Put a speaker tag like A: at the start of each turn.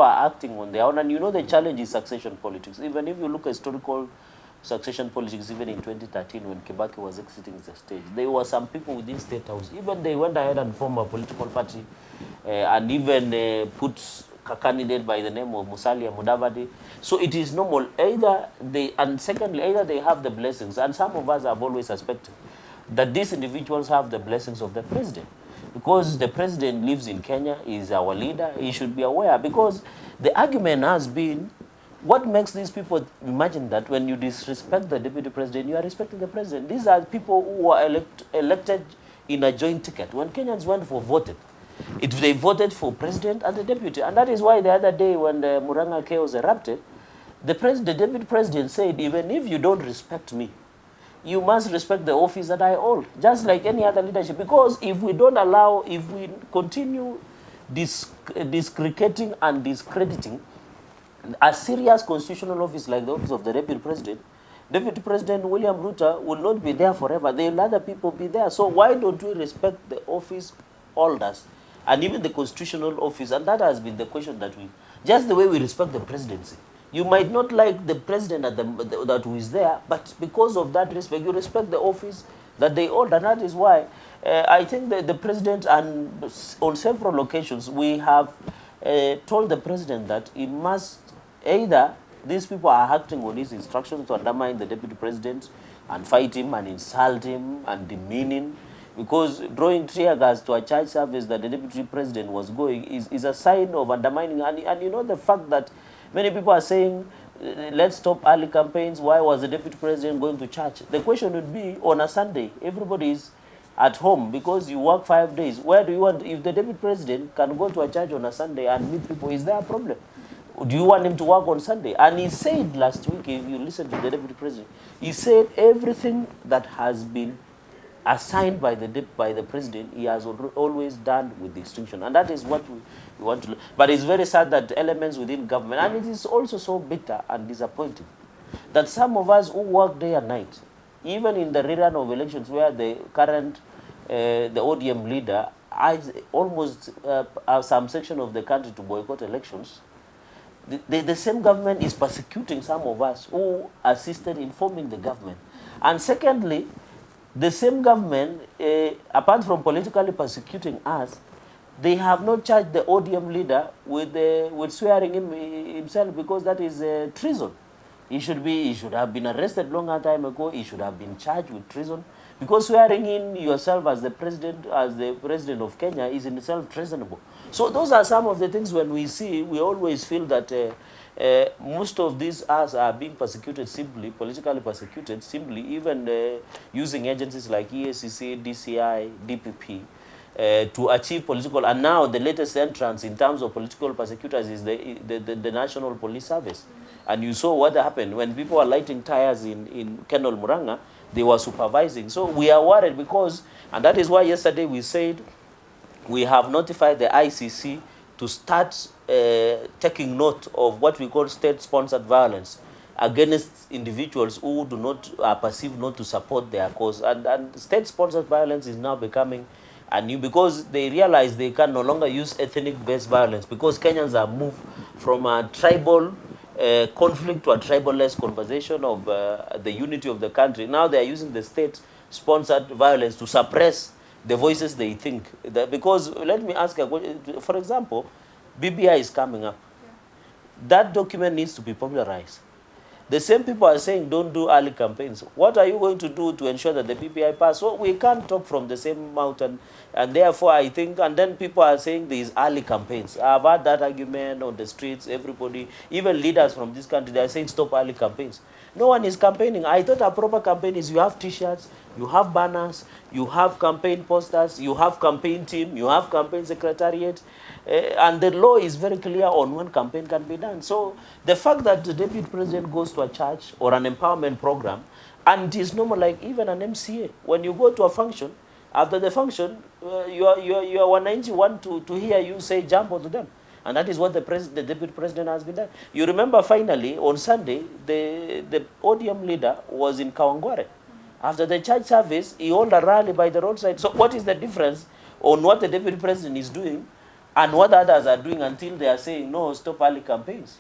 A: are acting on their own. And you know the challenge is succession politics. Even if you look at historical succession politics, even in 2013 when Kibaki was exiting the stage, there were some people within State House. Even they went ahead and formed a political party and even put a candidate by the name of Musalia Mudavadi. So it is normal. Either they, and secondly, either they have the blessings, and some of us have always suspected that these individuals have the blessings of the president. Because the president lives in Kenya, is our leader, he should be aware. Because the argument has been, what makes these people imagine that when you disrespect the deputy president, you are respecting the president? These are people who are elected in a joint ticket. When Kenyans went for voted, they voted for president and the deputy. And that is why the other day when the Muranga chaos erupted, the deputy president said, even if you don't respect me, you must respect the office that I hold, just like any other leadership. Because if we don't allow, if we continue discrediting and discrediting a serious constitutional office like the office of the Deputy President William Ruto will not be there forever. There will other people be there. So why don't we respect the office holders and even the constitutional office? And that has been the question that we, just the way we respect the presidency. You might not like the president that who is there, but because of that respect, you respect the office that they hold. And that is why I think that the president, and on several occasions, we have told the president that he must either, these people are acting on his instructions to undermine the deputy president and fight him and insult him and demean him. Because drawing tear gas to a church service that the deputy president was going is a sign of undermining. And you know the fact that many people are saying, let's stop early campaigns. Why was the deputy president going to church? The question would be, on a Sunday, everybody is at home because you work 5 days. Where do you want, if the deputy president can go to a church on a Sunday and meet people, is there a problem? Do you want him to work on Sunday? And he said last week, if you listen to the deputy president, he said everything that has been assigned by the president, he has always done with distinction. And that is what we want to learn. But it's very sad that elements within government, and it is also so bitter and disappointing, that some of us who work day and night, even in the rerun of elections where the current, the ODM leader, almost some section of the country to boycott elections, the same government is persecuting some of us who assisted in forming the government. And secondly, the same government, apart from politically persecuting us, they have not charged the ODM leader with swearing himself, because that is treason. He should have been arrested longer time ago. He should have been charged with treason, because swearing in yourself as the president of Kenya is in itself treasonable. So those are some of the things when we see, we always feel that most of these us are being persecuted simply, politically persecuted simply, even using agencies like EACC, DCI, DPP to achieve political. And now the latest entrance in terms of political persecutors is the National Police Service. And you saw what happened when people were lighting tires in Kendall Muranga, they were supervising. So we are worried because, and that is why yesterday we said we have notified the ICC to start taking note of what we call state-sponsored violence against individuals who do not are perceived not to support their cause. And state-sponsored violence is now becoming a new, because they realize they can no longer use ethnic-based violence, because Kenyans have moved from a tribal conflict to a tribal-less conversation of the unity of the country. Now they are using the state-sponsored violence to suppress the voices they think. Because let me ask you, for example, BBI is coming up. Yeah. That document needs to be popularized. The same people are saying don't do early campaigns. What are you going to do to ensure that the BBI pass? So we can't talk from the same mountain. And therefore, I think, and then people are saying these early campaigns. I've had that argument on the streets, everybody, even leaders from this country, they're saying stop early campaigns. No one is campaigning. I thought a proper campaign is you have T-shirts, you have banners, you have campaign posters, you have campaign team, you have campaign secretariat, and the law is very clear on when campaign can be done. So the fact that the deputy president goes to a church or an empowerment program, and it is normal, like even an MCA, when you go to a function, after the function, your wananchi want to hear you say jambo to them. And that is what the deputy president has been done. You remember finally, on Sunday, the ODM leader was in Kawangware. After the church service, he held a rally by the roadside. So what is the difference on what the deputy president is doing and what others are doing until they are saying, no, stop early campaigns.